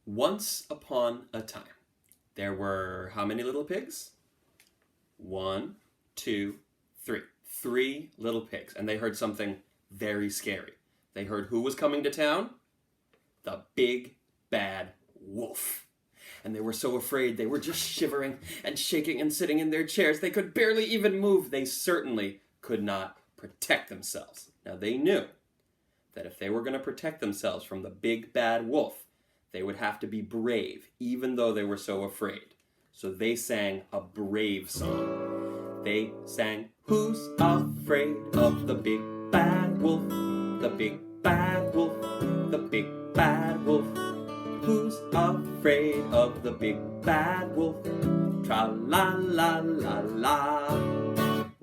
Once upon a time, there were how many little pigs? One, two, three. Three little pigs, and they heard something very scary. They heard who was coming to town? The big bad wolf. And they were so afraid they were just shivering and shaking and sitting in their chairs. They could barely even move. They certainly could not protect themselves. Now they knew that if they were going to protect themselves from the big bad wolf, they would have to be brave, even though they were so afraid. So they sang a brave song. They sang, "Who's afraid of the big bad wolf? The big bad wolf, the big bad wolf. Who's afraid of the big bad wolf? Tra-la-la-la-la."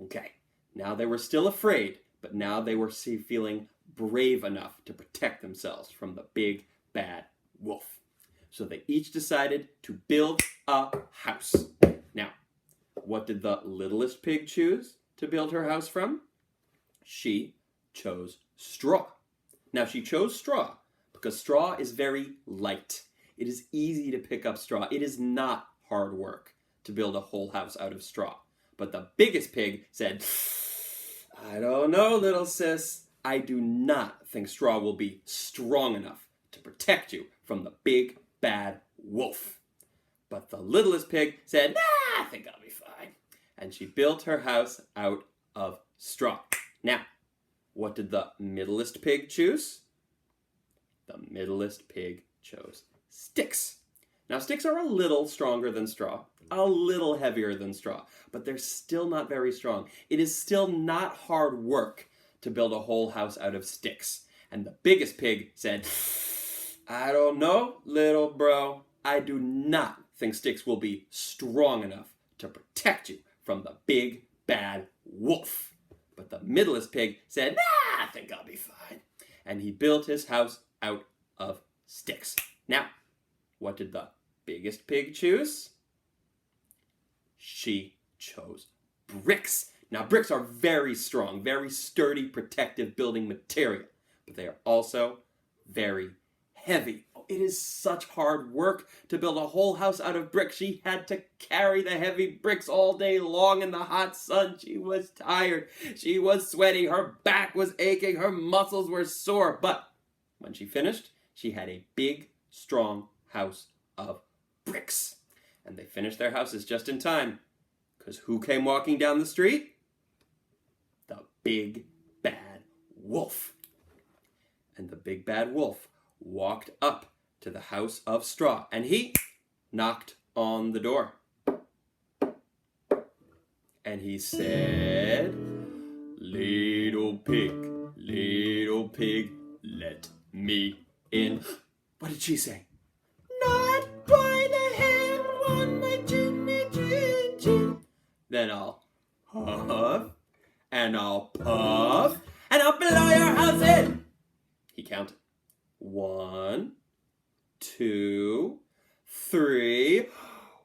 Okay, now they were still afraid, but now they were feeling brave enough to protect themselves from the big bad wolf. So they each decided to build a house. Now, what did the littlest pig choose to build her house from? She chose straw. Now, she chose straw because straw is very light. It is easy to pick up straw. It is not hard work to build a whole house out of straw. But the biggest pig said, "I don't know, little sis. I do not think straw will be strong enough to protect you from the big bad wolf." But the littlest pig said, "Nah, I think I'll be fine." And she built her house out of straw. Now, what did the middlest pig choose? The middlest pig chose sticks. Now, sticks are a little stronger than straw, a little heavier than straw, but they're still not very strong. It is still not hard work to build a whole house out of sticks. And the biggest pig said, "I don't know, little bro. I do not think sticks will be strong enough to protect you from the big bad wolf." But the middlest pig said, "Nah, I think I'll be fine." And he built his house out of sticks. Now, what did the biggest pig choose? She chose bricks. Now, bricks are very strong, very sturdy, protective building material, but they are also very heavy. It is such hard work to build a whole house out of bricks. She had to carry the heavy bricks all day long in the hot sun. She was tired. She was sweaty. Her back was aching. Her muscles were sore. But when she finished, she had a big, strong house of bricks. And they finished their houses just in time. Because who came walking down the street? The big bad wolf. And the big bad wolf walked up to the house of straw, and he knocked on the door. And he said, little pig, let me in." What did she say? "Not by the hair on my chinny chin chin. Then I'll huff, and I'll puff, and I'll blow your house in." He counted. 1, 2, 3,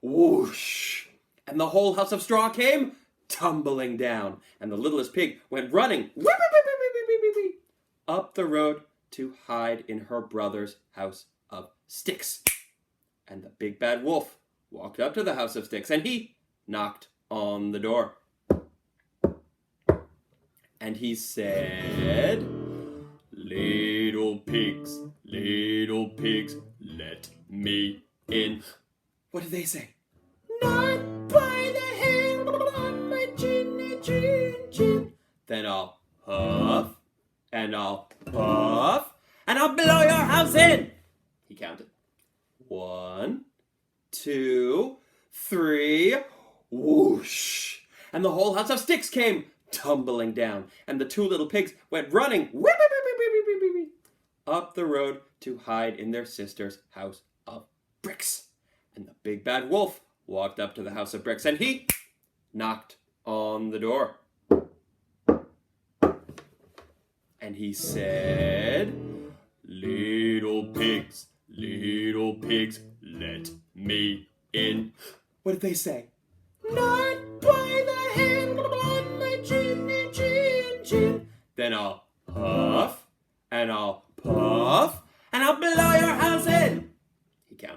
whoosh. And the whole house of straw came tumbling down. And the littlest pig went running up the road to hide in her brother's house of sticks. And the big bad wolf walked up to the house of sticks, and he knocked on the door. And he said, little pigs, let me in." What did they say? "Not by the hair on my chinny chin chin. Then I'll huff, and I'll puff, and I'll blow your house in." He counted. 1, 2, 3, whoosh. And the whole house of sticks came tumbling down, and the two little pigs went running up the road to hide in their sister's house of bricks. And the big bad wolf walked up to the house of bricks, and he knocked on the door. And he said, little pigs, let me in." What did they say? "Not by the hair on my chinny chin chin. Then I'll huff, and I'll puff, and I'll blow your house in." He counted.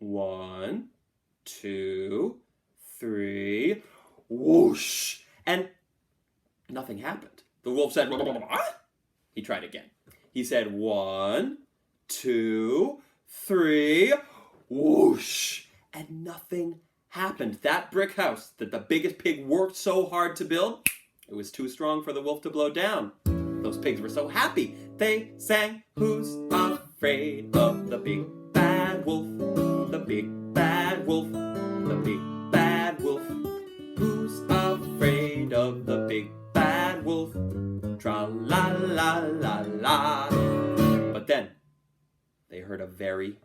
1, 2, 3, whoosh. And nothing happened. The wolf said, what? He tried again. He said, 1, 2, 3, whoosh. And nothing happened. That brick house that the biggest pig worked so hard to build, it was too strong for the wolf to blow down. Those pigs were so happy. They sang, who's afraid of the big bad wolf? The big bad wolf. The big bad wolf. Who's afraid of the big bad wolf? Tra-la-la-la-la. But then they heard a very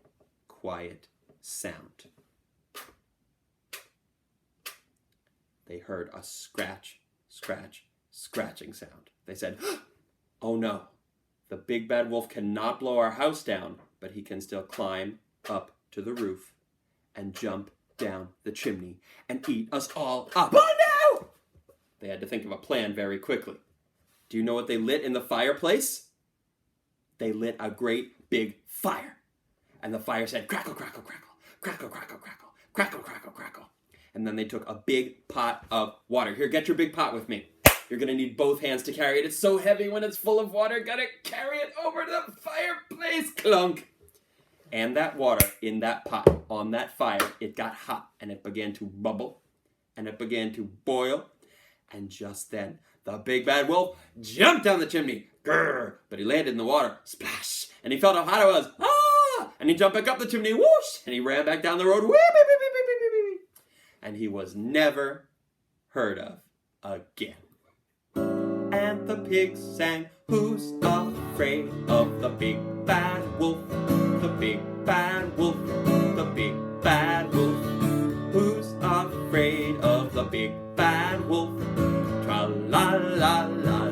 quiet sound. They heard a scratch, scratch, scratching sound. They said, oh no, the big bad wolf cannot blow our house down, but he can still climb up to the roof and jump down the chimney and eat us all up. Oh no! They had to think of a plan very quickly. Do you know what they lit in the fireplace? They lit a great big fire. And the fire said, crackle, crackle, crackle, crackle, crackle, crackle, crackle, crackle, crackle. And then they took a big pot of water. Here, get your big pot with me. You're going to need both hands to carry it. It's so heavy when it's full of water. Gotta carry it over to the fireplace. Clunk. And that water in that pot, on that fire, it got hot and it began to bubble and it began to boil. And just then, the big bad wolf jumped down the chimney. Grrr. But he landed in the water. Splash. And he felt how hot it was. Ah! And he jumped back up the chimney. Whoosh. And he ran back down the road. Wee, wee, wee, wee, wee, wee, wee, wee. And he was never heard of again. And the pigs sang, who's afraid of the big bad wolf? The big bad wolf, the big bad wolf. Who's afraid of the big bad wolf? Tra-la-la-la.